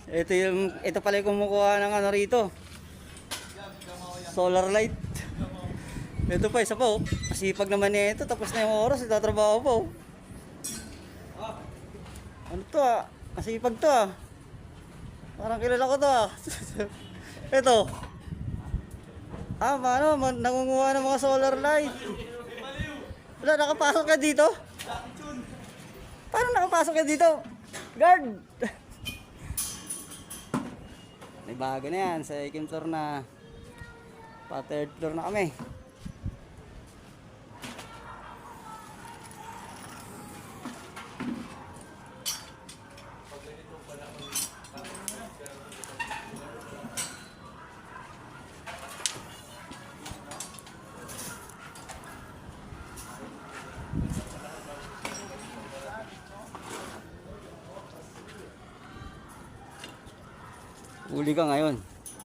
Ito pala yung kumukuha ng ano rito. Solar light. Ito pa, isa pa oh. Masipag naman niya ito. Tapos na yung oras, itatrabaho pa oh. Ano to ah? Masipag to ah. Parang kilala ko to ah. Ito. Ano, nangunguha ng mga solar light. Wala, nakapasok ka dito? Paano nakapasok ka dito? Guard! May bago na yan. Sa second floor na. Pa third floor na kami. Uli ka ngayon.